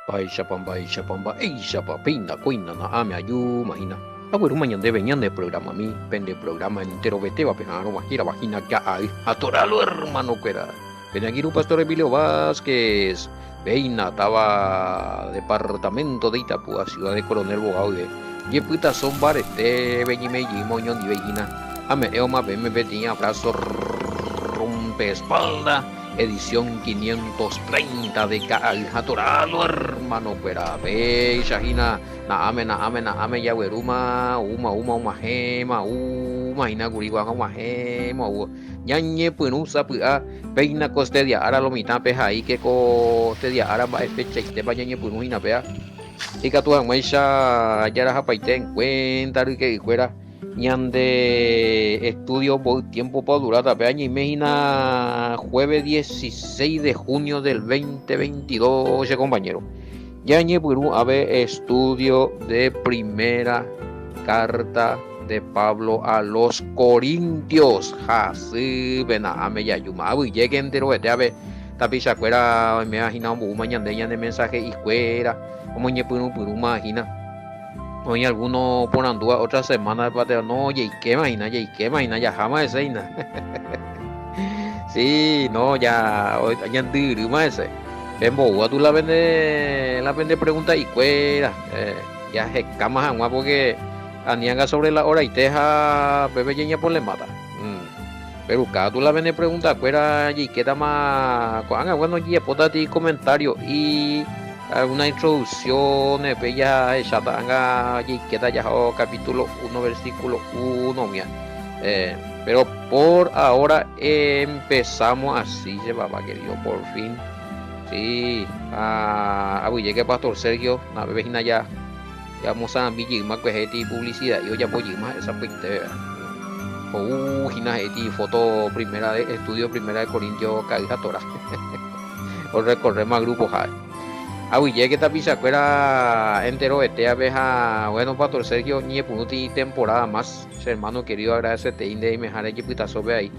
Paisha pamba, eisha papina, cuina, na ame ayu, mahina. Abuelo mañana de venían de programa a mí, pende programa entero vete va pejaro, bajira, vagina, ya hay, atoralo hermano cuera. Penaguiru Pastor Emilio Vázquez, Veina, estaba departamento de Itapúa, ciudad de Coronel Bogaude. Y puta son bares de Beñimeyi, moñón y Veñina. Ame, eoma, me betía, abrazo, rompe espalda. Edición 530 de Aljatoralo, hermano, cuera, ve, Shahina, naame, yaweruma, uma, gema, ina guriwa, uma gema, ñañe, punusa, pua, peina costedia, ara lo mitad, peja, ahí que costedia, ara va, fecha, y te vaya, ñe, punujina, pea, y que tu maisha, yara, japaite, encuentra, que fuera, ñande estudio por tiempo por durata peaña imagina jueves 16 de junio del 2022 compañero yañe purú a ver estudio de primera carta de Pablo a los Corintios jasí bena ame ya yuma abu llegue entero vete a ver tapi sacuera me imagina un mañana de mensaje y fuera como ñe purú imagina. Oye, algunos ponen duda otra semana de pateo. No, y qué imagina, ya jamás ese. Sí, no, ya, hoy ya más ese. En Bogotá tú la vende pregunta y cuera. Ya se cama jamás porque anianga sobre la hora y teja bebé lleña por le mata. Pero cada tú la vende pregunta cuera y queda más. Bueno, y pota ti comentario y alguna introducción, bella Shatanga y queda ya capítulo 1, versículo 1, mía. Pero por ahora empezamos así, llevaba querido, por fin. Sí, llegué Pastor Sergio, la bebejina ya vamos a más que publicidad, yo ya voy más esa puente. Hina foto primera de estudio primera de Corintios Caija Tora. O recorrer más grupos. Llegué que tapisa fuera entero este abeja bueno Pastor Sergio ni punuti temporada más hermano querido agradecerte inde y me jare que pita sobre ahí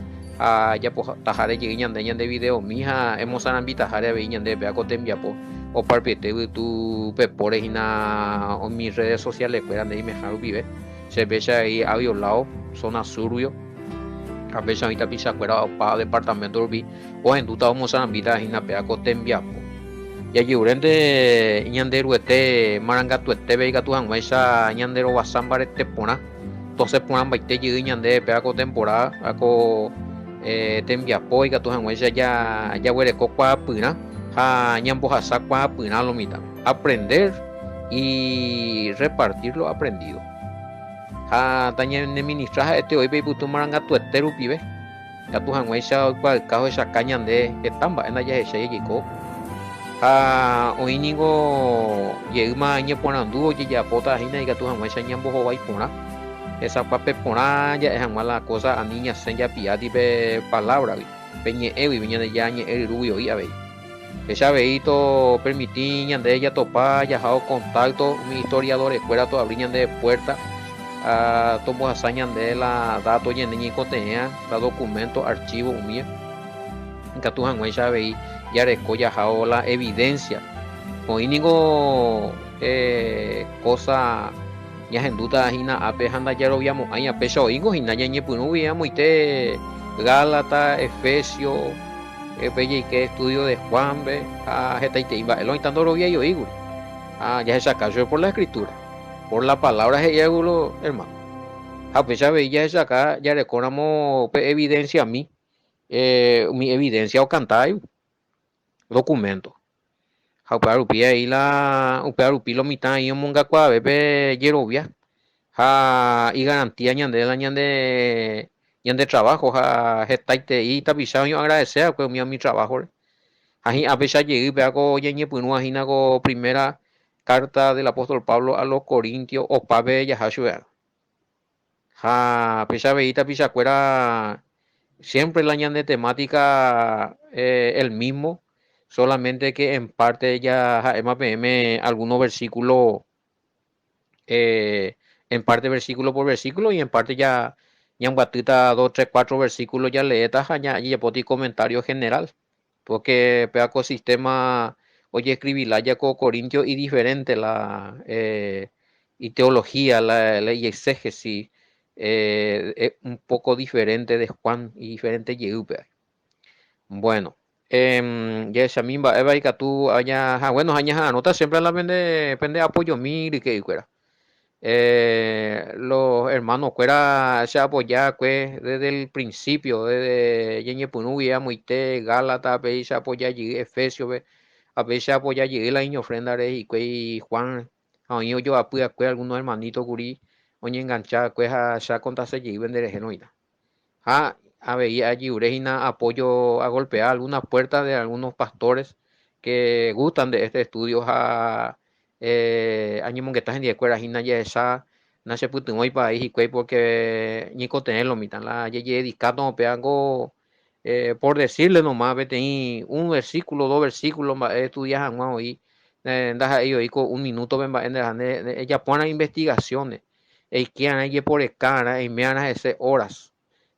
ya pues tajare que ñan de video mija hemos an tajare veñan de pea cotem po o parpete tu pepores ina en mis redes sociales fueran de me jaro vive se ve ahí a violado zona surbio a veces ahorita pisa fuera para departamento vi o en duda vamos a vida ina pea cotem po ya urente ñandero este marangatu este veiga tu maisa ñandero wasambar este pona entonces ponan baite y ñande peaco temporada ako tembia poiga tu maisa ya huele copa pina ha ñambo hasa kwa pina lo mita aprender y repartir lo aprendido ha taña ministra este hoy peipu tu marangatu este rupibe ya tu maisa kwa cajo esa caña de estamba en allá ese yiko oínigo yeuma año ponandu oye ya pota hina y gatu jamás ñambo hoy pona esa pape pona ya es jamás la cosa a niña se ya piati pe palabra peñe evi viña de ya el rubio y ave esa veito permití de ella topa ya jao contacto mi historiadores fuera toda briñan de puerta tomo hazañan de la dato y en cotenía la documento archivo mía gatu jamás ya veí ya recoya la evidencia hoy ningo cosa ya en duda hina apejanda ya lo viamos ahí a peso ingo hina ya ñepunu viamos ite Gálata Efesio bella y que estudio de Juan be jeta ite iba el intando lo vi yo digo ya se saca yo por la escritura por la palabra de Diego hermano a pesar de ya se saca ya reconamos evidencia a mí mi evidencia o cantar documento para upia ahí la upia upilo mitad y un monga kwa bebe yerovia y garantía ñande trabajo gestaite y tapisa yo agradecer pues mi trabajo ahí a pesar llegué hago yeñe punu ajina go primera carta del apóstol Pablo a los Corintios o pabe ya hashua pesar de tapisa fuera siempre la ñande temática el mismo solamente que en parte ya MPM algunos versículos, en parte versículo por versículo y en parte ya en guatita 2, 3, 4 versículos ya leeta ya y poti comentario general porque peaco sistema oye, escribí la ya corintio y diferente y teología, y exégesis, es un poco diferente de Juan y diferente Yehupe. Bueno, ya esa misma, Eva y tú allá, bueno, allá anota siempre la pende apoyo mil y que fuera. Los hermanos Cuera se apoya pues, desde el principio, desde Yeñe Punuya, Muite, Gálata, se apoya allí, Efesio, a veces apoya allí la niña ofrenda y que Juan, a mí yo apoya pues algunos hermanitos curí, oye enganchada pues a ya contarse allí vender genuina. A ver, allí Urejina apoyo a golpear algunas puertas de algunos pastores que gustan de este estudio año que estás en escuela hina ya esa na se putin hoy país y cuey porque ni tenerlo mitan la ye dedicato peango por decirle nomás vete ahí un versículo dos versículos estudias hoy andas ahí hoy con un minuto ella pone investigaciones y que hay por escala y me han ese horas.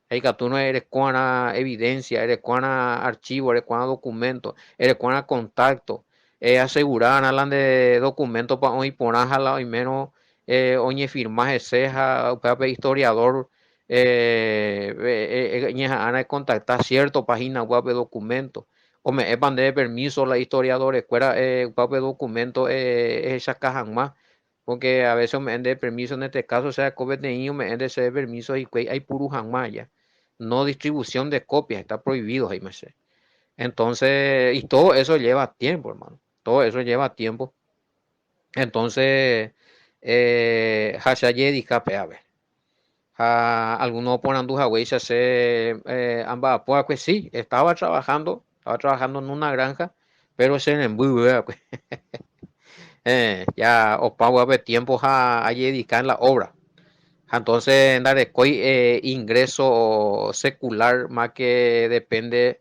Hey, que tú no eres cuana evidencia, eres cuana archivo, eres cuana documento, eres cuana contacto. Asegurar, hablan de documentos para hoy poner a la y menos, oye, firmas ceja, historiador, ana contactar cierto página web de documentos. O me es de permiso la historiadora, escuela, web de documentos, esas cajas más. Porque a veces me de permiso en este caso, sea COVID niño, me de ese permiso y hay puro ya no distribución de copias, está prohibido, Jaime C. Entonces, y todo eso lleva tiempo, hermano. Todo eso lleva tiempo. Entonces, Hashaye discape, a ver. Algunos ponen duja, güey, se hace ambas, pues sí, estaba trabajando en una granja, pero se embuye, pues. Ya, Opa, a ver, tiempo a dedicar en la obra. Entonces, Narecoy ingreso secular más que depende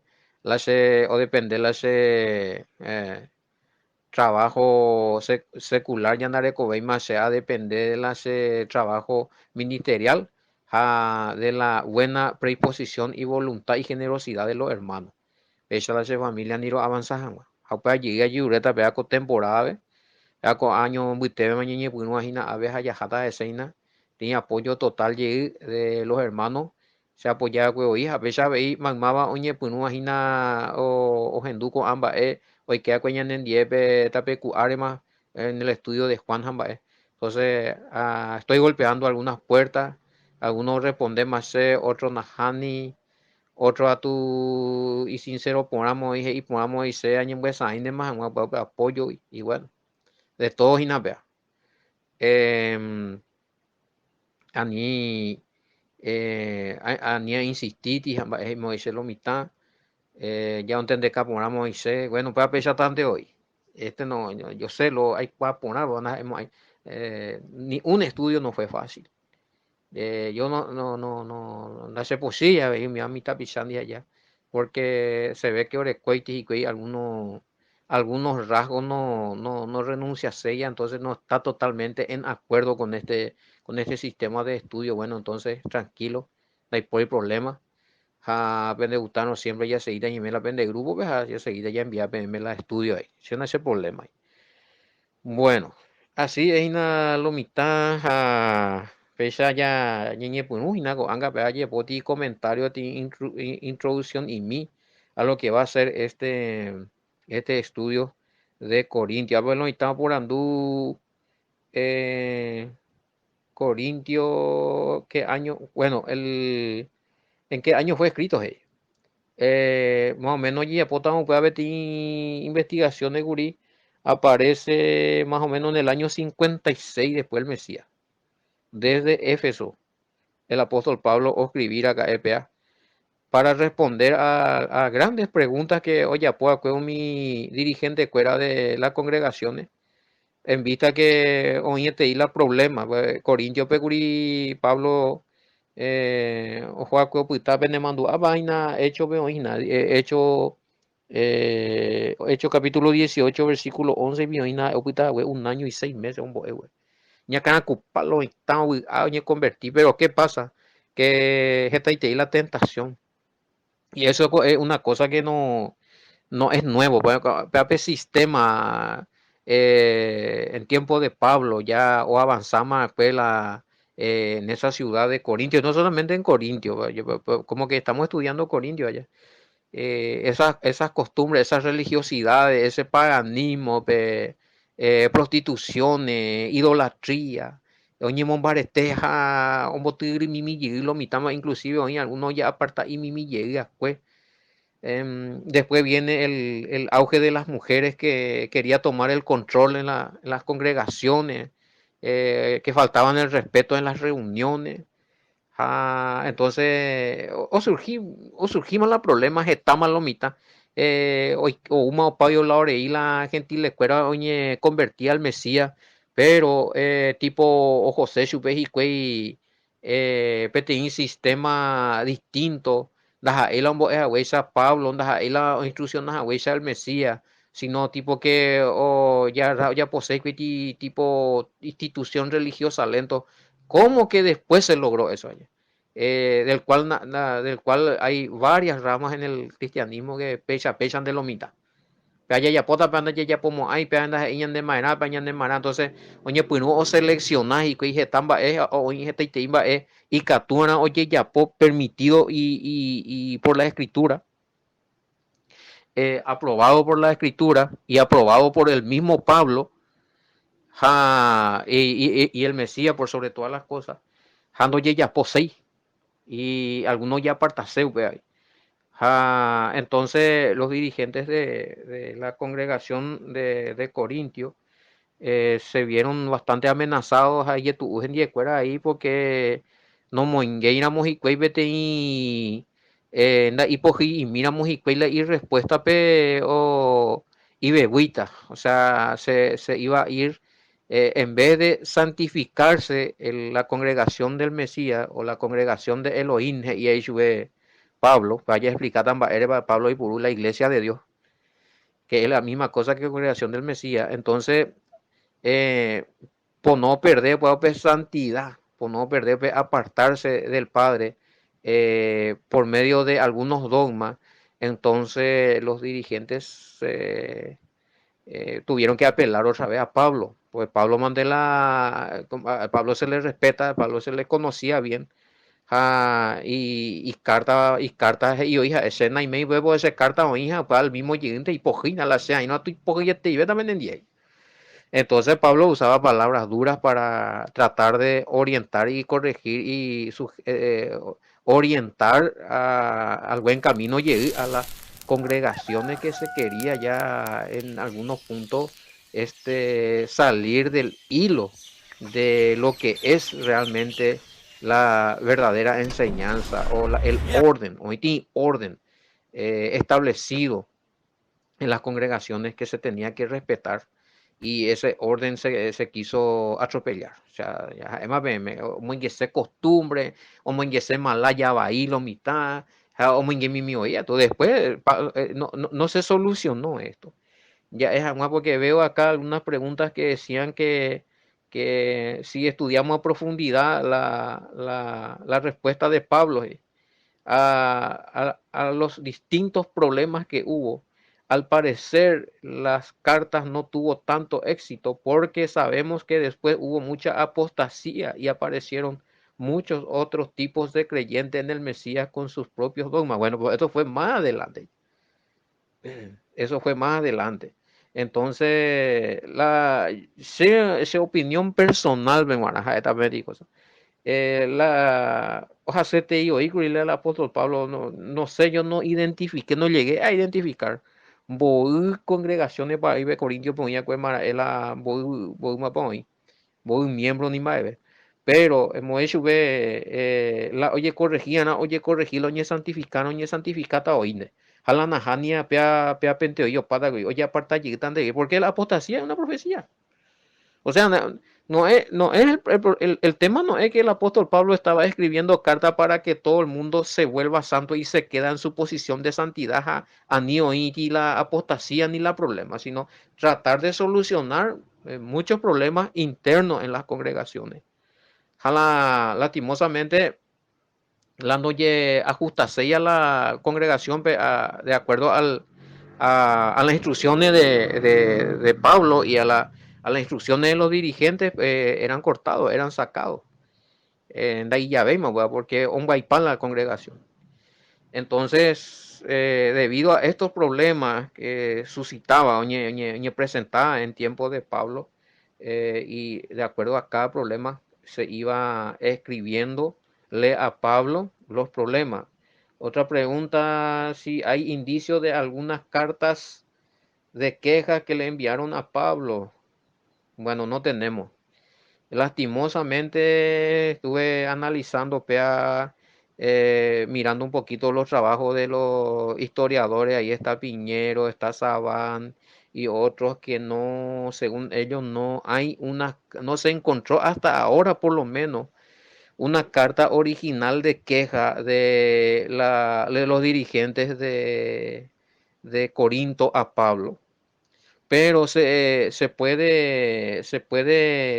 o depende trabajo secular ya Narecoy más sea depende de trabajo ministerial de la buena predisposición y voluntad y generosidad de los hermanos. Esa la familia ni lo avanza jamás. Allí allí ureta vea con temporada ako año buitebe mañana pues imagina a veces allá jata de seina tenía apoyo total de los hermanos se apoyaba con hoy a veces veí magmaba oñe pues imagina o genduco ambas hoy queda cuña en diepe tape cu arema en el estudio de Juan Jamba entonces estoy golpeando algunas puertas algunos responden más otros najani otro a tu y sincero ponamos y ponamos y sea en esa más apoyo y bueno de todos inapea. Eh, ani ani insistiti Moisés lo mitad ya entendé que poner Moisés bueno para pensar tanto hoy este no yo sé lo hay para poner ni un estudio no fue fácil yo no sé posible mi mitad pisando allá porque se ve que Orecoitis y que algunos rasgos no renuncia a ella, entonces no está totalmente en acuerdo con este sistema de estudio. Bueno, entonces tranquilo, no hay problema. Pende gustarnos siempre ya seguida y me la pende grupo, pues ya seguida ya envía me la estudio ahí. Si no hay ese problema ahí. Bueno, así es una lomita fecha ya ñeñe punu y nago anga pe aye poti comentario ti introducción y mi a lo que va a ser este estudio de Corintio. Bueno, estamos por andú Corintio, ¿qué año? Bueno, ¿en qué año fue escrito? Hey? Más o menos ya podemos puede haber investigaciones, Guri, aparece más o menos en el año 56 después del Mesías. Desde Éfeso, el apóstol Pablo escribir acá EPA para responder a grandes preguntas que, oye, pues, mi dirigente fuera de las congregaciones, en vista que hoy te la problema, Corintio Pecuri, Pablo, ojo, pues está mandó a vaina, hecho, hecho, hecho capítulo 18 versículo 11, un año y 6 meses, ya cada ocuparlo estamos convertir, pero ¿qué pasa? Que esta y la tentación. Y eso es una cosa que no, no es nuevo, el sistema en tiempo de Pablo ya o avanzamos pues en esa ciudad de Corintios, no solamente en Corintios, como que estamos estudiando Corintios allá. Esas costumbres, esas religiosidades, ese paganismo, prostituciones, idolatría. Oye, mombareteja, un botigri mimi lo mitad, inclusive hoy algunos ya aparta y mimi llega, pues. Después viene el auge de las mujeres que quería tomar el control en las congregaciones, que faltaban el respeto en las reuniones. Entonces, o surgimos los problemas, estamos la mitad. O una opayo la orei la gentil escuela oye convertía al Mesías, pero tipo o José Chupejicuey, un sistema distinto, daja el hombo es a Pablo, daja la instrucción daja al Mesías, sino tipo que o ya posee tipo institución religiosa lento. ¿Cómo que después se logró eso allá? Del cual hay varias ramas en el cristianismo que pechan de lo mitad. Paya ya pota panda ya pomo ay panda iñan de manera pañan de manera entonces oye pues no o seleccionar y que dije tamba es o oye te timba es y catuna oye ya po permitido y por la escritura aprobado por la escritura y aprobado por el mismo Pablo y el Mesías por sobre todas las cosas jando ya posei y algunos ya partaseu ahí. Entonces los dirigentes de la congregación de Corintio se vieron bastante amenazados ahí ahí porque no moingueiramos y cuébete y poji y miramos y cuela y respuesta y bebuita, o sea, se iba a ir en vez de santificarse la congregación del Mesías o la congregación de Elohim y Pablo, vaya a explicar también Pablo y Purú, la iglesia de Dios, que es la misma cosa que la congregación del Mesías. Entonces, eh, por no perder pues, santidad, por no perder pues, apartarse del Padre por medio de algunos dogmas, entonces los dirigentes tuvieron que apelar otra vez a Pablo. Pues Pablo Mandela, a Pablo se le respeta, a Pablo se le conocía bien. Y carta y hija escena y me bebo ese carta o hija para el mismo siguiente y pojina la sea y no estoy pojina te iba también en 10. Entonces Pablo usaba palabras duras para tratar de orientar y corregir y orientar al buen camino y a las congregaciones que se quería ya en algunos puntos salir del hilo de lo que es realmente la verdadera enseñanza o el orden, hoy tiene orden establecido en las congregaciones que se tenía que respetar y ese orden se quiso atropellar. O sea, es más bien, como que se costumbre, como que se malaya bailo mitad, como que mi oía. Después no se solucionó esto. Ya es más porque veo acá algunas preguntas que decían que si estudiamos a profundidad la respuesta de Pablo a los distintos problemas que hubo. Al parecer las cartas no tuvo tanto éxito porque sabemos que después hubo mucha apostasía y aparecieron muchos otros tipos de creyentes en el Mesías con sus propios dogmas. Bueno, pues eso fue más adelante. Eso fue más adelante. Entonces, esa opinión personal, me maneja esta cosa hoja CTI o Icuril el apóstol Pablo, no sé, yo no identifiqué, no llegué a identificar. Voy congregaciones para ir a Corintio, ponía cuemara, voy mapón, voy miembro ni más, pero hemos hecho oye corregían, oye corregí, oye santificaron, oye santificata oíne. Jalana jania, pea penteo, yo para oye aparta llegan de porque la apostasía es una profecía. O sea, no es el tema no es que el apóstol Pablo estaba escribiendo carta para que todo el mundo se vuelva santo y se queda en su posición de santidad a ni oír ni la apostasía ni la problema, sino tratar de solucionar muchos problemas internos en las congregaciones. Lastimosamente, la noche ajustase a la congregación de acuerdo a las instrucciones de Pablo y a las instrucciones de los dirigentes eran cortados, eran sacados. De ahí ya vemos, porque un para la congregación. Entonces, debido a estos problemas que suscitaba, presentaba en tiempos de Pablo, y de acuerdo a cada problema, se iba escribiéndole a Pablo los problemas. Otra pregunta, si hay indicios de algunas cartas de quejas que le enviaron a Pablo. Bueno, no tenemos. Lastimosamente estuve analizando, mirando un poquito los trabajos de los historiadores. Ahí está Piñero, está Sabán y otros que no, según ellos, no se encontró hasta ahora por lo menos una carta original de queja de los dirigentes de Corinto a Pablo. Pero se puede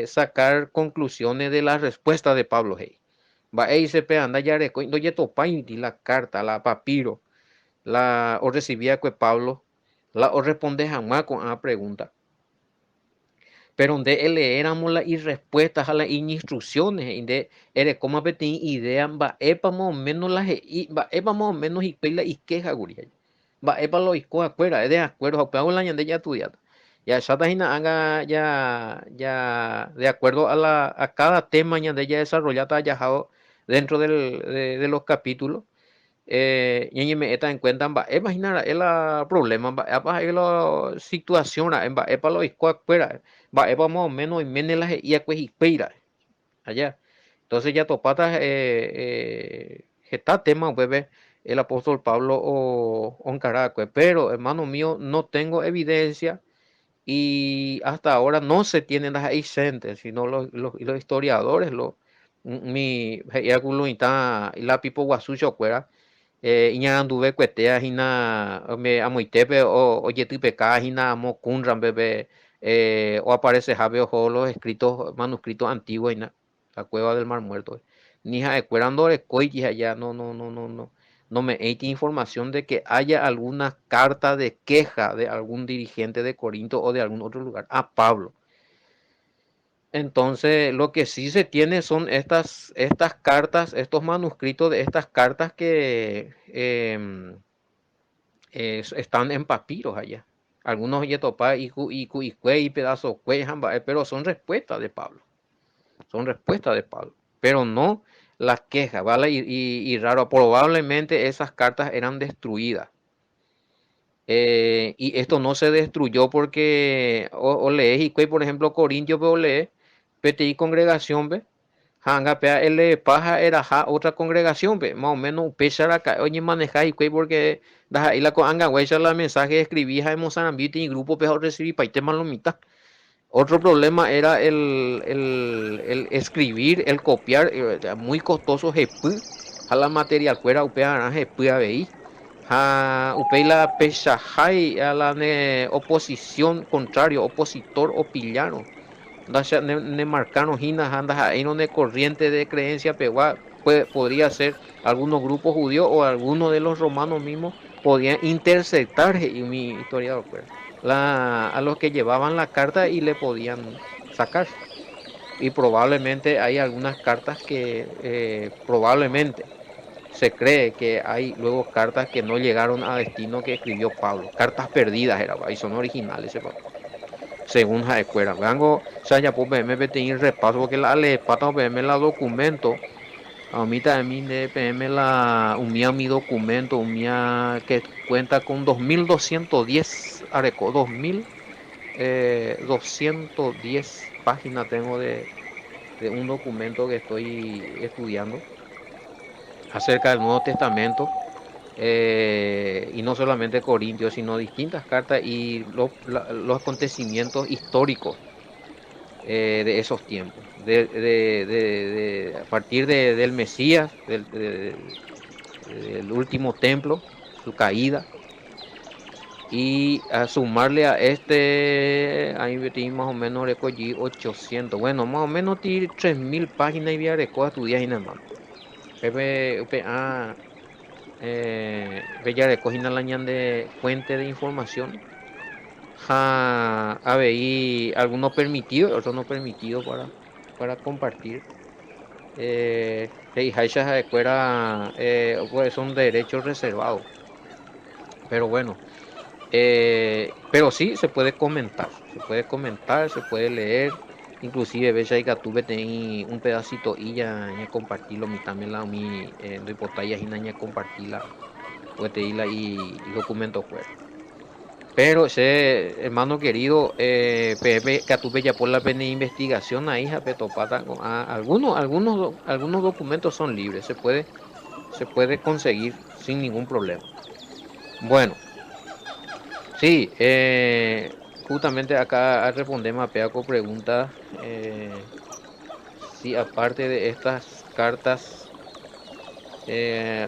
sacar conclusiones de la respuesta de Pablo Hey. Va ahí se pe anda ya no ya topainti la carta, la papiro, o recibía que Pablo, o responde jamás con una pregunta. Pero donde él éramos las respuestas a las instrucciones, de eres como petin idea, va epa más o menos va epa más o menos y pela y queja guria. Va epa lo isco acuerda, es de acuerdo, pero la ñande ya estudiado. Ya chata hina haga ya de acuerdo a cada tema ñande ya desarrollado ya dentro de los capítulos. Y me está en cuenta va imaginar el problema va la situación va para lo isco fuera va más o menos y menos y pues espera allá entonces ya topata está tema bebé el apóstol Pablo o Oncaracue, pero hermano mío no tengo evidencia y hasta ahora no se tienen las exentes sino los historiadores mi la pipo guasucho fuera iña anduve cuetea hina me amoitepe o yetupeca hina amo kunran bebé o aparece Javier Ojo los escritos manuscritos antiguos en la cueva del Mar Muerto ni cuerando de coitis allá no me hay información de que haya alguna carta de queja de algún dirigente de Corinto o de algún otro lugar a Pablo. Entonces, lo que sí se tiene son estas cartas, estos manuscritos de estas cartas que están en papiros allá. Algunos yetopa y pedazos pero son respuestas de Pablo. Son respuestas de Pablo. Pero no las quejas, ¿vale? Y raro, probablemente esas cartas eran destruidas. Y esto no se destruyó porque o lees y por ejemplo Corintios veo lees PTI congregación ve hanga pea L paja era otra congregación ve más o menos pesar acá oye manejar y porque da ahí la anga huecha la mensaje escribí a Mozambique y grupo peor recibí paite malomita. Otro problema era el escribir, el copiar, muy costoso a la material fuera upea GP a veí a upela pesajai a la oposición contrario, opositor o pillano. Ne marcano ginas andas ahí no de corriente de creencia pegua podría ser algunos grupos judíos o algunos de los romanos mismos podían interceptar en mi historiador pues, a los que llevaban la carta y le podían sacar. Y probablemente hay algunas cartas que probablemente se cree que hay luego cartas que no llegaron a destino que escribió Pablo. Cartas perdidas era, y son originales, según Jaecuera. Vengo, ya pues me tengo repaso porque le pata la documento. A mí también de PM mi documento, que cuenta con 2210 areco, 2210 páginas tengo de un documento que estoy estudiando acerca del Nuevo Testamento. Y no solamente Corintios, sino distintas cartas y los acontecimientos históricos de esos tiempos, a partir del Mesías, del último templo, su caída, y a sumarle a ahí metí más o menos recogí 800, bueno, más o menos 3000 páginas y voy a estudiar en hermano. bella de cojina la de fuente de información. Había algunos permitidos, otros no permitidos para compartir. Y Haisha de fuera, pues son derechos reservados. Pero bueno, pero sí se puede leer. Inclusive, ves ahí que tuve un pedacito y ya compartirlo, mi también la mi, no importa, ya compartirla, pues te di la y documento fuera. Pero ese hermano querido, Pepe, que tuve ya por la pena de investigación ahí, Japetopata, algunos documentos son libres, se puede conseguir sin ningún problema. Bueno, sí, justamente acá respondemos a Peaco pregunta si aparte de estas cartas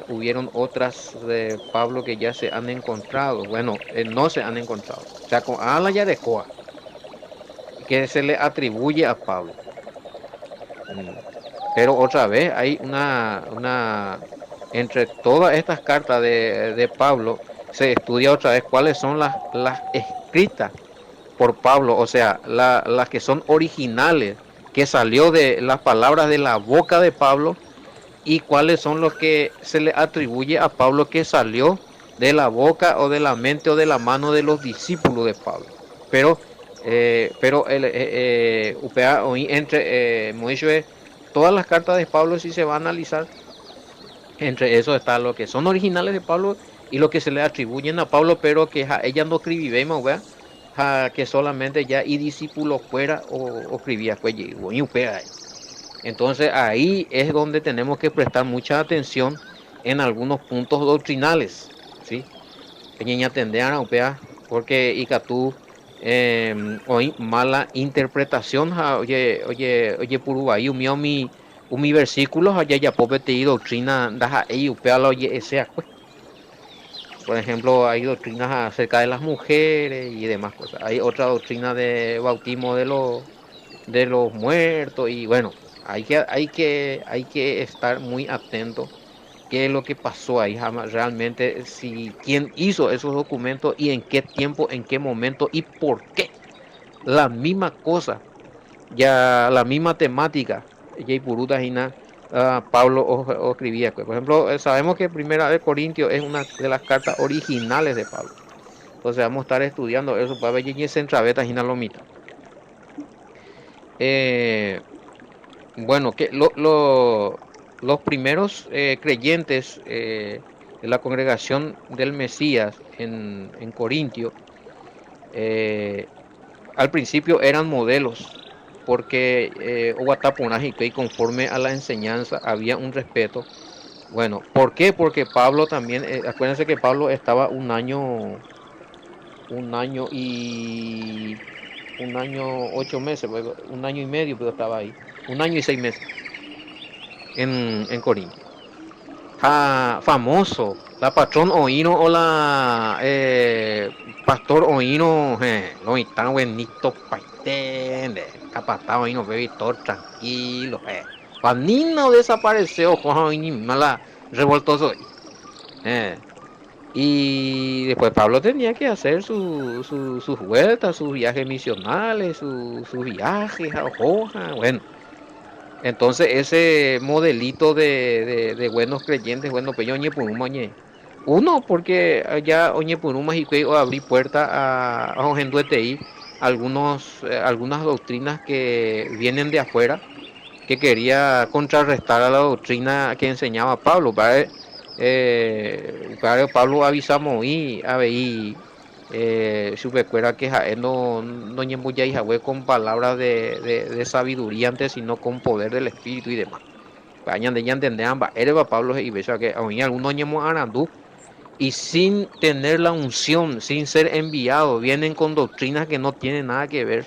hubieron otras de Pablo que ya se han encontrado. Bueno, no se han encontrado. O sea, con Ala Yarecoa, que se le atribuye a Pablo. Mm. Pero otra vez hay entre todas estas cartas de Pablo, se estudia otra vez cuáles son las escritas por Pablo, o sea, las que son originales, que salió de las palabras de la boca de Pablo, y cuáles son los que se le atribuye a Pablo que salió de la boca o de la mente o de la mano de los discípulos de Pablo. Pero, UPA, entre Moisés, todas las cartas de Pablo, si se va a analizar, entre eso está lo que son originales de Pablo y lo que se le atribuyen a Pablo, pero que ella no escribimos, que solamente ya y discípulo fuera o escribía, pues, entonces ahí es donde tenemos que prestar mucha atención en algunos puntos doctrinales, ¿sí? Peñeña tendrán porque Icatú hoy mala interpretación, oye, Purubay, mi versículos, allá ya popete y doctrina, daja, upea la oye, ese, pues. Por ejemplo, hay doctrinas acerca de las mujeres y demás cosas. Hay otra doctrina de bautismo de los muertos y bueno, hay que estar muy atento qué es lo que pasó ahí, realmente, si quién hizo esos documentos y en qué tiempo, en qué momento y por qué. La misma cosa, ya la misma temática, Jay Puruta Gina, Pablo o escribía. Por ejemplo, sabemos que Primera de Corintios es una de las cartas originales de Pablo. Entonces vamos a estar estudiando eso para ver y Centraveta Gina Lomita. Bueno, los primeros creyentes de la congregación del Mesías en Corintio, eh, al principio eran modelos, porque y conforme a la enseñanza había un respeto. Bueno, ¿por qué? Porque Pablo también, acuérdense que Pablo estaba un año y un año 8 meses, un año y medio, pero estaba ahí, un año y 6 meses en Corintio. Famoso, la patrón Oíno o la pastor Oíno, lo están buenito paitende, capatado Oíno, bebé, todo tranquilo, Panino desapareció, Juan ni mala revoltoso. Eh. Y después Pablo tenía que hacer sus vueltas, sus viajes misionales, sus viajes a Hoja, bueno. Entonces ese modelito de buenos creyentes, bueno, pues yo oñe por un oñe. Uno, porque ya oñe por un o abrí puerta a gente algunas doctrinas que vienen de afuera, que quería contrarrestar a la doctrina que enseñaba Pablo. Para Pablo avisamos y a ver, supe que no ñembo ya hija con palabras de sabiduría antes, sino con poder del espíritu y demás. Vayan de ya entender ambas. Ereba Pablo y besa que aún algunos ñemos arandú y sin tener la unción, sin ser enviados, vienen con doctrinas que no tienen nada que ver,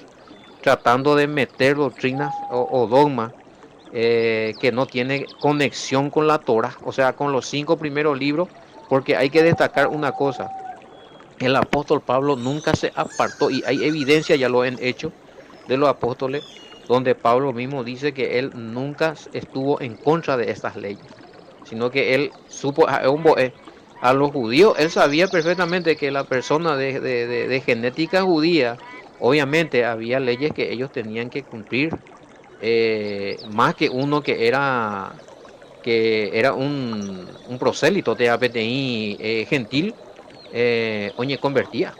tratando de meter doctrinas o dogmas que no tiene conexión con la Torah, o sea, con los 5 primeros libros, porque hay que destacar una cosa, el apóstol Pablo nunca se apartó y hay evidencia, ya lo han hecho, de los apóstoles, donde Pablo mismo dice que él nunca estuvo en contra de estas leyes, sino que él supo, a los judíos, él sabía perfectamente que la persona de genética judía, obviamente había leyes que ellos tenían que cumplir, más que uno que era un prosélito de APTI gentil, oye, convertía.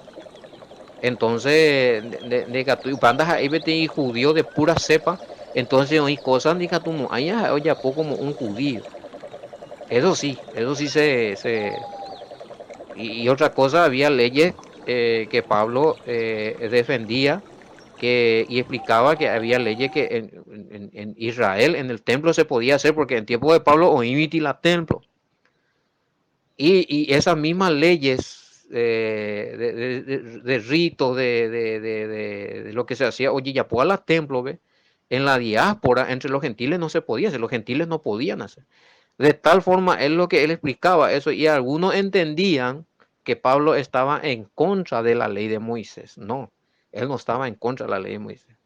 Entonces, de que bandas ahí vete judío de pura cepa, entonces hay cosas de que tú no hay oye poco como un judío. Eso sí y otra cosa, había leyes que Pablo defendía y explicaba que había leyes que en Israel, en el templo se podía hacer, porque en tiempo de Pablo oímiti la templo. Y esas mismas leyes de ritos, de lo que se hacía, oye, ya por los templos, ¿ve? En la diáspora, entre los gentiles no se podía hacer, los gentiles no podían hacer. De tal forma, es lo que él explicaba eso, y algunos entendían que Pablo estaba en contra de la ley de Moisés. No, él no estaba en contra de la ley de Moisés.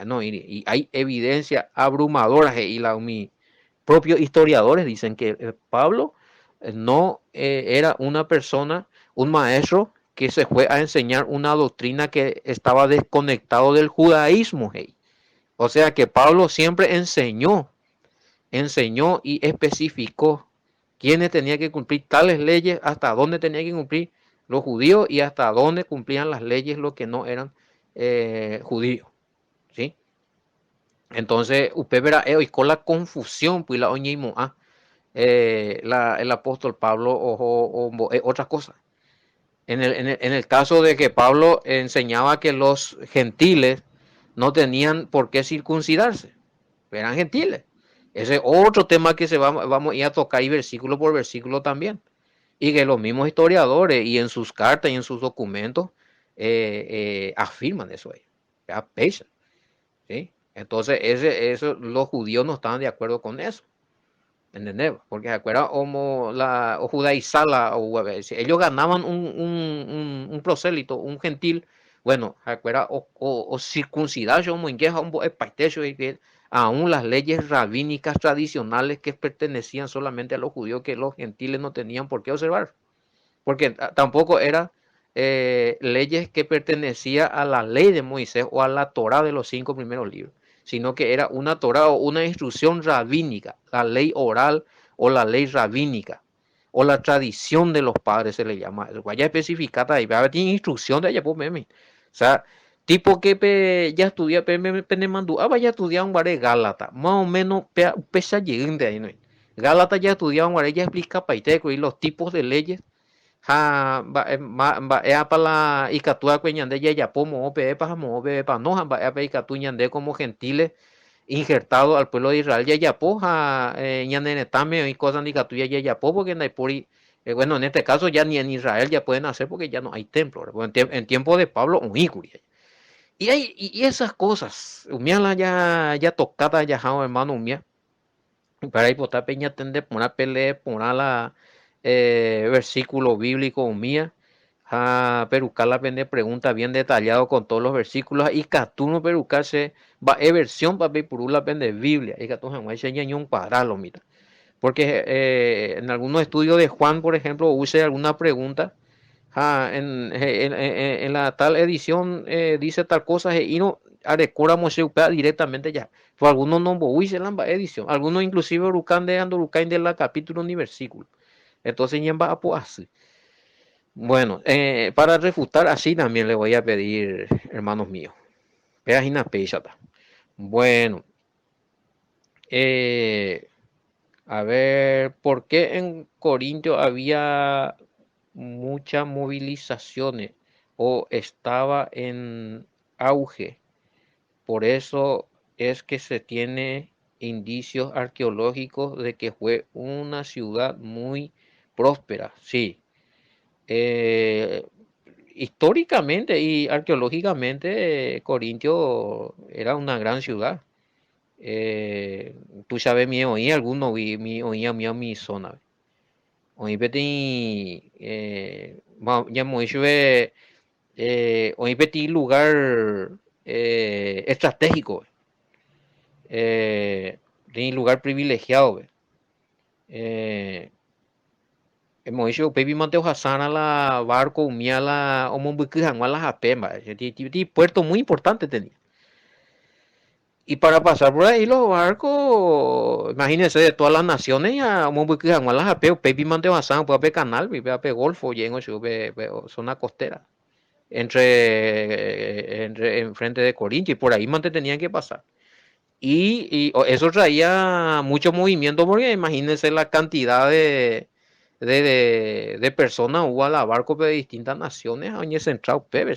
No, y hay evidencia abrumadora, y mis propios historiadores dicen que Pablo no era una persona, un maestro que se fue a enseñar una doctrina que estaba desconectado del judaísmo. Hey. O sea que Pablo siempre enseñó y especificó quiénes tenían que cumplir tales leyes, hasta dónde tenían que cumplir los judíos y hasta dónde cumplían las leyes los que no eran judíos. ¿Sí? Entonces, usted verá, con la confusión, pues la oñimo, el apóstol Pablo otras cosas. En el caso de que Pablo enseñaba que los gentiles no tenían por qué circuncidarse, eran gentiles. Ese es otro tema que vamos a ir a tocar y versículo por versículo también. Y que los mismos historiadores y en sus cartas y en sus documentos afirman eso ahí. ¿Sí? Entonces, los judíos no estaban de acuerdo con eso. ¿Entendés? Porque se acuerda como o judaizala, ellos ganaban un prosélito, un gentil, bueno, se acuerda o circuncidar, aún las leyes rabínicas tradicionales que pertenecían solamente a los judíos, que los gentiles no tenían por qué observar, porque tampoco eran leyes que pertenecían a la ley de Moisés o a la Torá de los 5 primeros libros, sino que era una Torá o una instrucción rabínica, la ley oral o la ley rabínica, o la tradición de los padres se le llama. Vaya especificada ahí, tiene instrucción de allá, pues, meme. O sea, tipo que ya estudia, vaya a estudiar un bar Gálata, más o menos, pesa llegando ahí, ¿no? Gálata ya estudiaba un bar, ya explica paiteco y los tipos de leyes para ikatua ñande yayapo mo pe pa mo pe pa no pa ikatu ñande como gentiles injertado al pueblo de Israel yayapo ñande netame y cosas de ikatu yayapo porque bueno, en este caso ya ni en Israel ya pueden hacer porque ya no hay templo. En tiempo de Pablo un y esas cosas umiala ya tocada ya hermano umia para hipotar peña tende por una pelea por la versículo bíblico mía. Perucar pende pregunta bien detallado con todos los versículos y catuno perucarse va versión para por la pende Biblia y catuno jamás se un cuadrado mira porque en algunos estudios de Juan por ejemplo use alguna pregunta en la tal edición dice tal cosa y no arecura directamente ya. Pues algunos no se la edición, algunos inclusive urucan de andorucan de la capítulo ni versículo. Entonces ya va a así. Bueno, para refutar así también le voy a pedir, hermanos míos. Bueno, eh, a ver, ¿por qué en Corintio había muchas movilizaciones o estaba en auge? Por eso es que se tiene indicios arqueológicos de que fue una ciudad muy próspera, sí. Eh, históricamente y arqueológicamente, Corintio era una gran ciudad. Tú sabes, mi oí alguno mi oía mi zona. Oí beti ya muy oí beti lugar estratégico, de lugar privilegiado. Eh, Moisho baby manteo hasana la barco umia la omombuku hangwa la japemba. Puerto muy importante tenía. Y para pasar por ahí los barcos, imagínense de todas las naciones, ya omombuku hangwa la japeo, baby manteo hasana, puede canal, puede golfo, yengo su zona costera. Entre enfrente de Corinto y por ahí mante tenían que pasar. Eso traía mucho movimiento porque imagínense la cantidad de personas hubo a la barco de distintas naciones a central Pepe.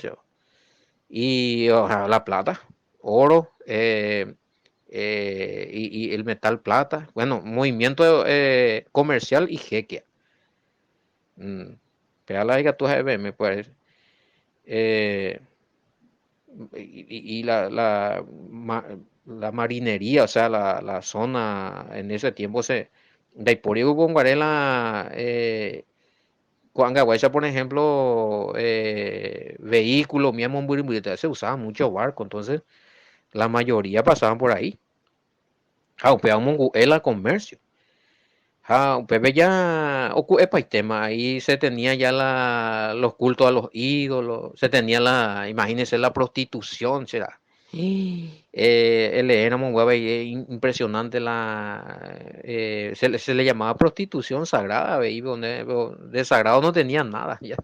Y la plata, oro y el metal plata. Bueno, movimiento comercial y jeque. Pero la diga tú, me puedes. Eh, y la marinería, o sea, la zona en ese tiempo de por con Guarela, Cuangahuacha, por ejemplo, vehículos, mismo se usaba mucho barco, entonces la mayoría pasaban por ahí. El comercio. Pepe ya ocupa el tema, ahí se tenía ya los cultos a los ídolos, se tenía imagínense la prostitución, será. Éramos impresionante se le llamaba prostitución sagrada, de sagrado no tenían nada, ya.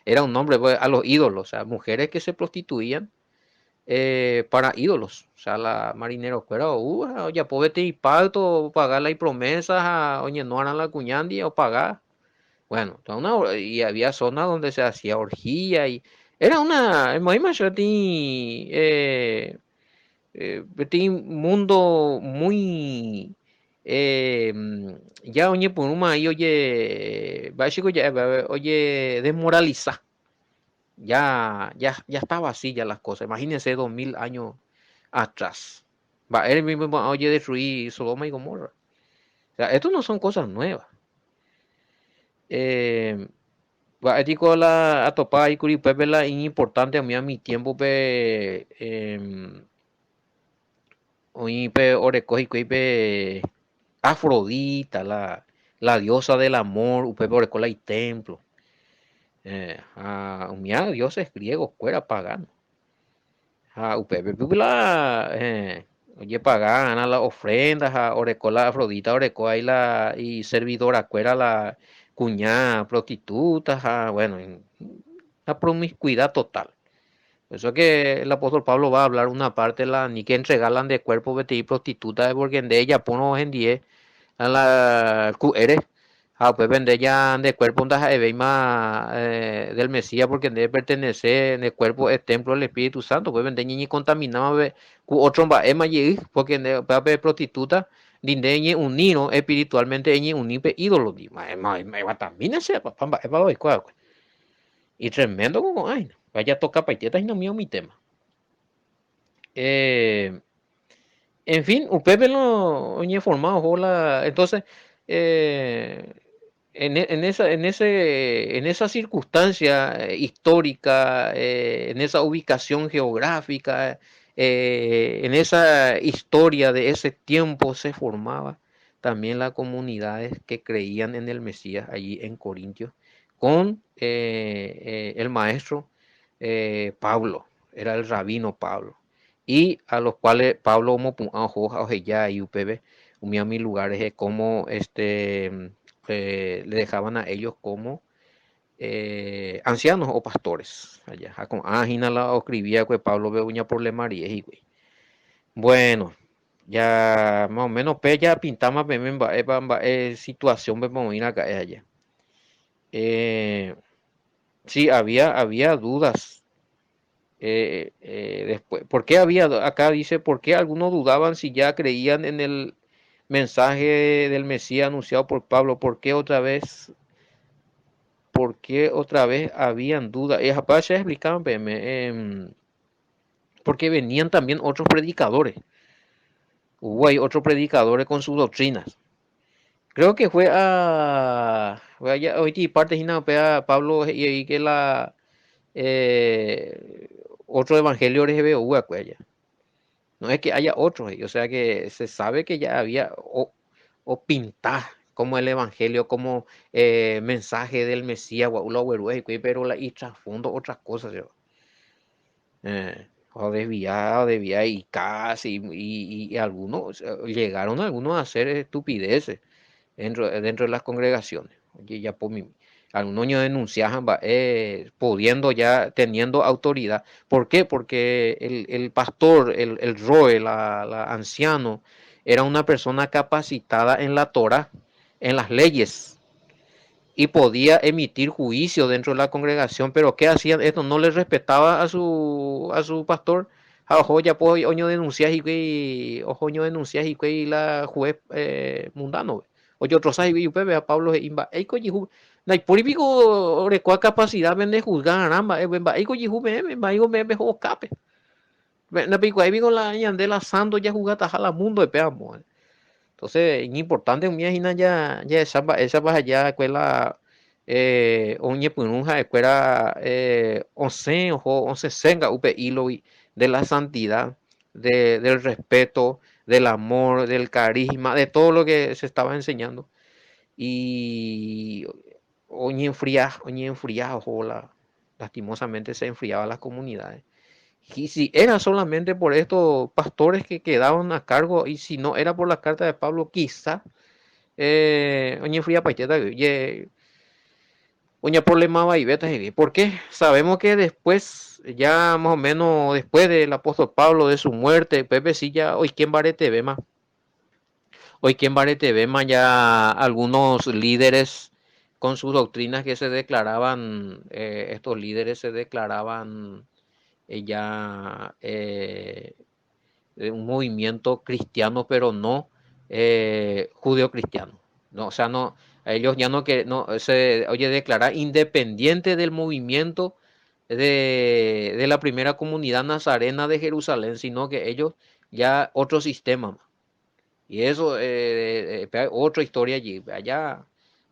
Era un nombre pues, a los ídolos, o sea, mujeres que se prostituían para ídolos. O sea, la marineros fuera, ya povete y pacto, pagar las promesas, oye, no harán la cuñandi o pagar. Bueno, y había zonas donde se hacía orgía y era mundo muy, eh, ya oye, por una ahí, oye, básico ya, oye, desmoralizar. Ya estaba así ya las cosas. Imagínense 2000 años atrás. Él mismo oye destruir Sodoma y Gomorra. O sea, esto no son cosas nuevas. Ético la atopa y curipepe la importante a mí a mi tiempo orecoji pe Afrodita, la diosa del amor, upepe orecola y templo. Dioses griegos, fuera pagano. Upepe pupila oye pagan a las ofrendas a Orecola Afrodita Oreco ahí y servidora cuera la cuñada prostituta bueno la promiscuidad total. Por eso que el apóstol Pablo va a hablar una parte ni que entregarlan de cuerpo vete prostituta porque de ella pono en 10 a la eres pues vende ya de cuerpo un más del Mesías porque debe pertenecer en el cuerpo es templo del Espíritu Santo pues vende ni contaminado otro va ema porque de prostituta dinde unino espiritualmente en unipe ídolo di también se papá y tremendo como ay vaya toca paitetas y no mío mi tema en fin, Pepe no oye formado hola entonces eh, en esa circunstancia histórica, en esa ubicación geográfica, en esa historia de ese tiempo se formaba también las comunidades que creían en el Mesías allí en Corintios, con el maestro Pablo, era el rabino Pablo, y a los cuales Pablo ya y UPB, mi lugares como le dejaban a ellos como ancianos o pastores. Allá, con ágina la escribía que Pablo Beuña por le María. Bueno, ya más o menos ya pintamos situación vamos a ir acá allá. Sí, había dudas. Después, ¿por qué acá dice, por qué algunos dudaban si ya creían en el mensaje del Mesías anunciado por Pablo? ¿Por qué otra vez habían dudas? Ya explicaban, porque venían también otros predicadores. Hubo ahí otros predicadores con sus doctrinas. Creo que hoy parte a Pablo y que otro evangelio de no es que haya otros, o sea que se sabe que ya había o pintar como el evangelio, como mensaje del Mesías, pero y trasfondo otras cosas, yo. O desviar y casi, y algunos llegaron algunos a hacer estupideces dentro de las congregaciones. Oye, ya por mi, algunos niños denunciaban, pudiendo ya, teniendo autoridad. ¿Por qué? Porque el pastor, el roe, la anciano, era una persona capacitada en la Torah, en las leyes, y podía emitir juicio dentro de la congregación, pero ¿qué hacían? Esto no le respetaba a su pastor. Ojo, ya pues oño denuncias y que la juez mundano. Oye, otro sabe y a Pablo imba. Eiko yihu, na puripico recua capacidad de juzgar aramba, eiko yihu me igo me ho cape. Na pico ahí vigo la ñandela santo ya jugata jala mundo de peamo. Entonces, es importante un viaje ya esa vas allá escuela oñe pununja escuela once senga upe hilo de la santidad, del respeto, del amor, del carisma, de todo lo que se estaba enseñando. Y oñe enfriaba, ojo, lastimosamente se enfriaban las comunidades. Y si era solamente por estos pastores que quedaban a cargo, y si no era por la carta de Pablo, quizá, oye, fría pacheta, oye, oye, problema va y vete, ¿por qué? Sabemos que después, ya más o menos después del apóstol Pablo, de su muerte, Pepe sí ya, hoy quién barete ve más, hoy quién barete ve más ya algunos líderes con sus doctrinas que se declaraban, estos líderes se declaraban ya un movimiento cristiano, pero no judeo-cristiano. No, o sea, no, ellos ya no que no se oye declarar independiente del movimiento de la primera comunidad nazarena de Jerusalén, sino que ellos ya otro sistema. Y eso, otra historia allí. Allá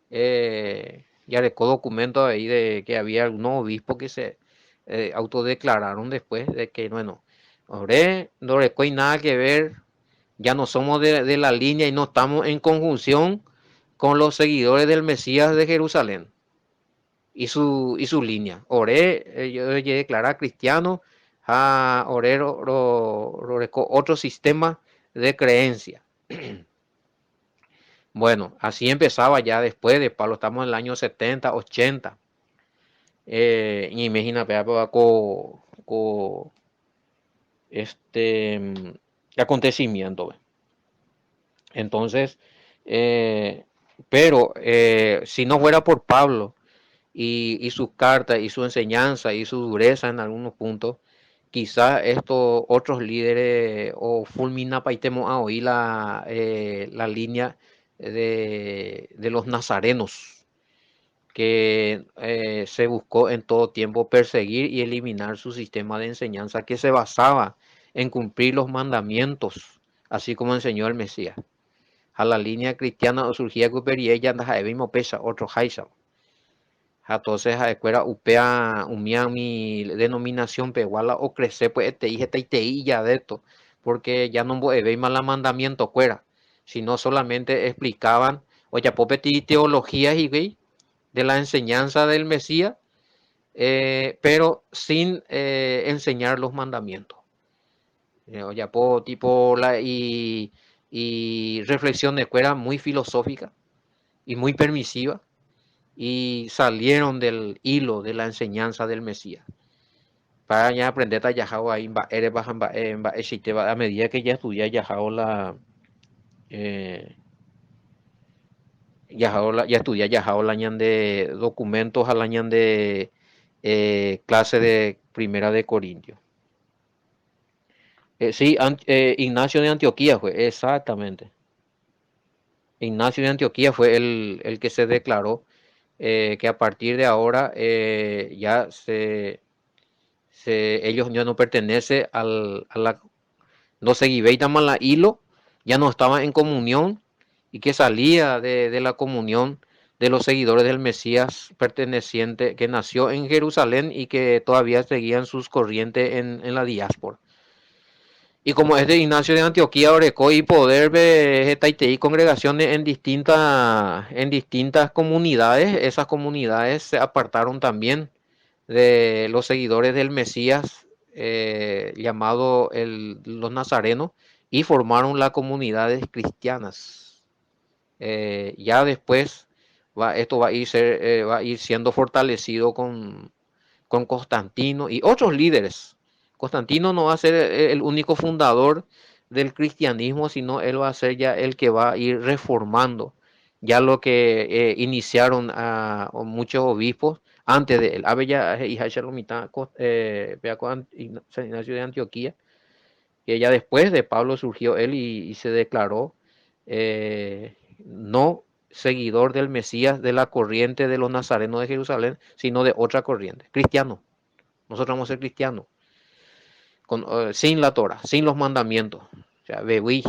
ya dejó documentos ahí de que había algunos obispos que se autodeclararon después de que, bueno, ahora no hay nada que ver, ya no somos de la línea y no estamos en conjunción con los seguidores del Mesías de Jerusalén y su línea. Oré, yo declarar cristiano, oré otro sistema de creencia. Bueno, así empezaba ya después de Pablo, estamos en el año 70, 80. Y imagina, con este acontecimiento. Entonces, pero si no fuera por Pablo y sus cartas y su enseñanza y su dureza en algunos puntos, quizás estos otros líderes o fulmina paitemo a oír la línea de los nazarenos que se buscó en todo tiempo perseguir y eliminar su sistema de enseñanza que se basaba en cumplir los mandamientos, así como enseñó el Mesías. A la línea cristiana surgía que ella anda mismo pesa otro jaisa. Entonces a escuela upea umia mi denominación peguala o crecer pues este ya de esto, porque ya no veis más la mandamiento fuera, sino solamente explicaban, oye, popeti teologías y de la enseñanza del Mesías, pero sin enseñar los mandamientos. Ya po, tipo y reflexiones que eran muy filosóficas y muy permisivas y salieron del hilo de la enseñanza del Mesías. Para ya aprender a yajao ahí a medida que ya estudia yajao ya estudia yajao la ñan de documentos a la ñan de clase de primera de Corintios. Sí, Ignacio de Antioquía fue, exactamente. Ignacio de Antioquía fue el que se declaró que a partir de ahora ya ellos ya no pertenecen a la, no seguían más la hilo, ya no estaban en comunión y que salía de la comunión de los seguidores del Mesías perteneciente que nació en Jerusalén y que todavía seguían sus corrientes en la diáspora. Y como es de Ignacio de Antioquía, Orecó y Poder Taitei congregaciones en distintas comunidades, esas comunidades se apartaron también de los seguidores del Mesías, llamado los nazarenos, y formaron las comunidades cristianas. Ya después esto va a ir siendo fortalecido con Constantino y otros líderes. Constantino no va a ser el único fundador del cristianismo, sino él va a ser ya el que va a ir reformando ya lo que iniciaron a muchos obispos antes de él. Abella y Shalomita, San Ignacio de Antioquía, que ya después de Pablo surgió él y se declaró no seguidor del Mesías de la corriente de los nazarenos de Jerusalén, sino de otra corriente, cristiano. Nosotros vamos a ser cristianos, sin la Torah, sin los mandamientos. O sea, bebí.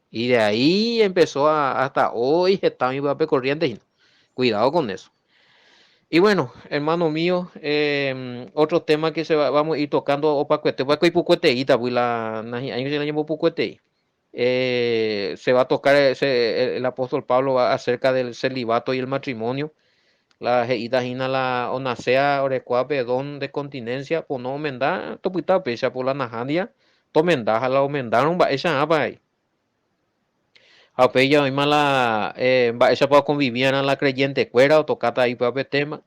Y de ahí empezó hasta hoy está mi papel corriente. Cuidado con eso. Y bueno, hermano mío, otro tema que vamos a ir tocando, se va a tocar, el apóstol Pablo va acerca del celibato y el matrimonio. La geidajina la onasea orecuape don de continencia, pues no menda, topita pecha por la najandia, tomenda, la omendaron, va esa apa ahí. Apeya hoy mala, va esa para convivir en la creyente cuera o tocata ahí para tema.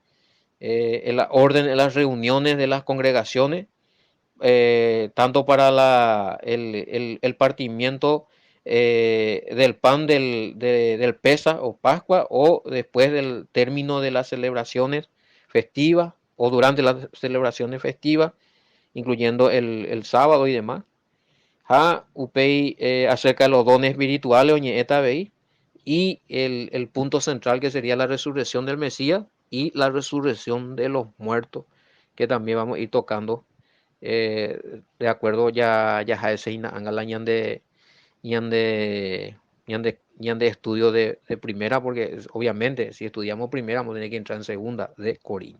En la orden, en las reuniones de las congregaciones, tanto para el partimiento del pan del Pesa o Pascua, o después del término de las celebraciones festivas, o durante las celebraciones festivas, incluyendo el sábado y demás. Acerca de los dones espirituales, y el punto central que sería la resurrección del Mesías y la resurrección de los muertos, que también vamos a ir tocando de acuerdo ya ese ñan de estudio de primera, porque obviamente si estudiamos primera vamos a tener que entrar en segunda de Corín.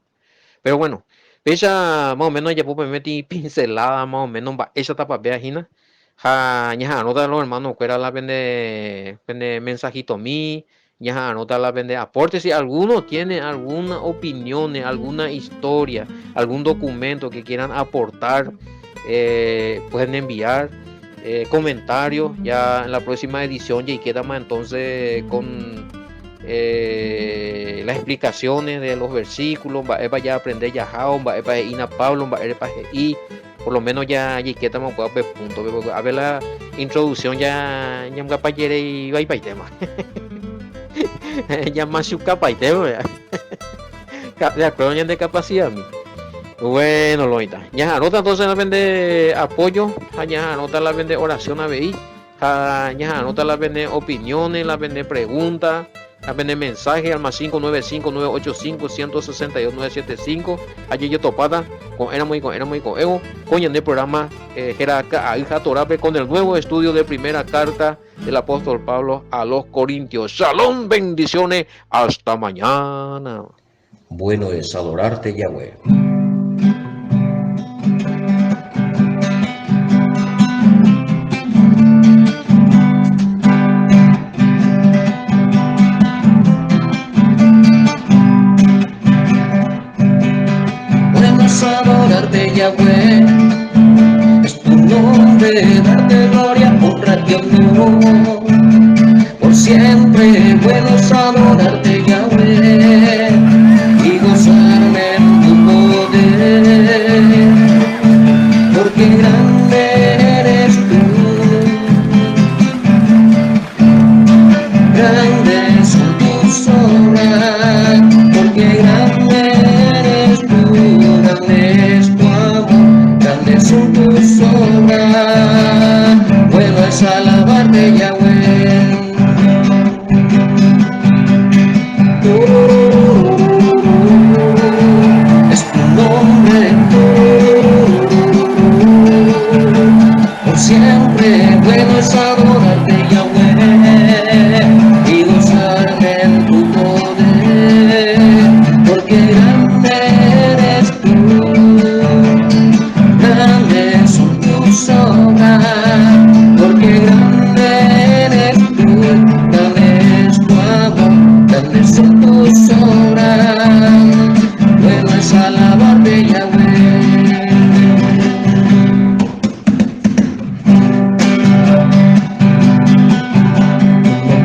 Pero bueno, ella más o menos ya puedo meter pincelada más o menos esa tapa viajina. Ya anota los hermanos que era la vende mensajito mí, ya anota la vende aporte. Si alguno tiene alguna opinión, alguna historia, algún documento que quieran aportar, pueden enviar comentarios. Ya en la próxima edición ya queda más entonces con las explicaciones de los versículos, va a aprender ya va a Ina Pablo, va a y por lo menos ya que estamos a ver punto, a ver la introducción ya me capaz y va para el tema. Ya más su capa y tema, de acuerdo ya de capacidad. Bueno, Loita, ya anota entonces la vende apoyo, ya anota la vende oración a BI, ya anota la vende opiniones, la vende preguntas, la vende mensaje al más 595-985-162-975. Allí yo topada con éramos y con ego, con el programa Jeraca a hija Torape, con el nuevo estudio de primera carta del apóstol Pablo a los Corintios. Shalom, bendiciones, hasta mañana. Bueno es adorarte, Yahweh. Adorarte, Yahweh, es tu nombre, darte gloria, honra, Dios mío, por siempre. Bueno es adorarte, Yahweh, y gozarme en tu poder, porque grande eres tú, grandes son tus obras, porque grande eres tú, grande es tu amor, grandes son tus obras. Bueno es alabarte, Yahweh. Es tu nombre, por siempre. Bueno es adorarte, Yahweh, y gozarme en tu poder, porque grande eres tú, grandes son tus obras.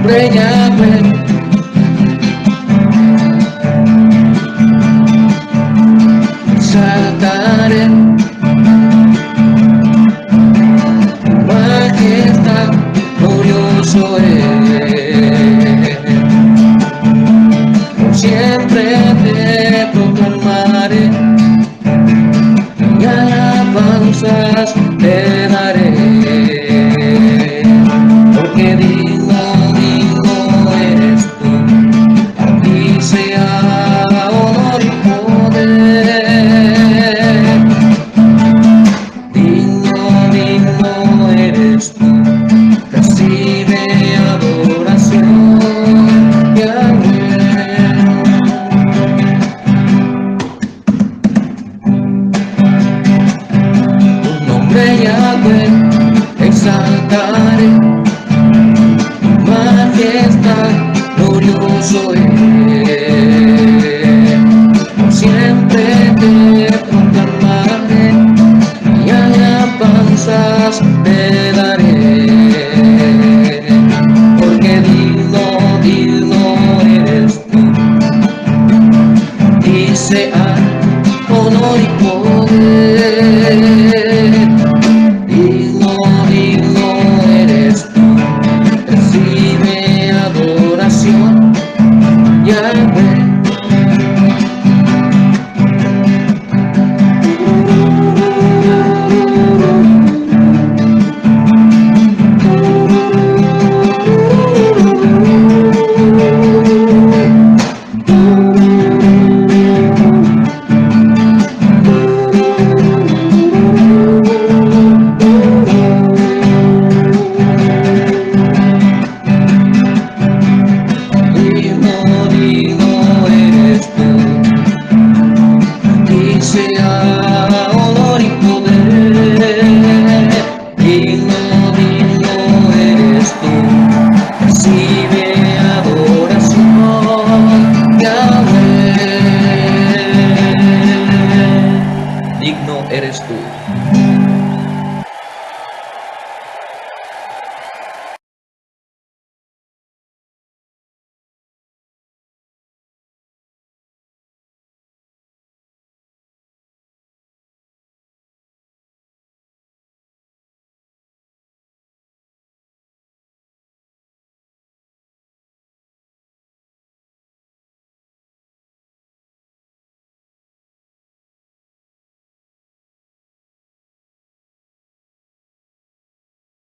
nombre Yahweh. Saltaré, majestad, glorioso es. Por siempre te proclamaré y alabanzas te daré, porque digno eres tú, a ti sea honor y poder. Digno eres tú, recibe adoración, Yahweh. Tu nombre Yahweh.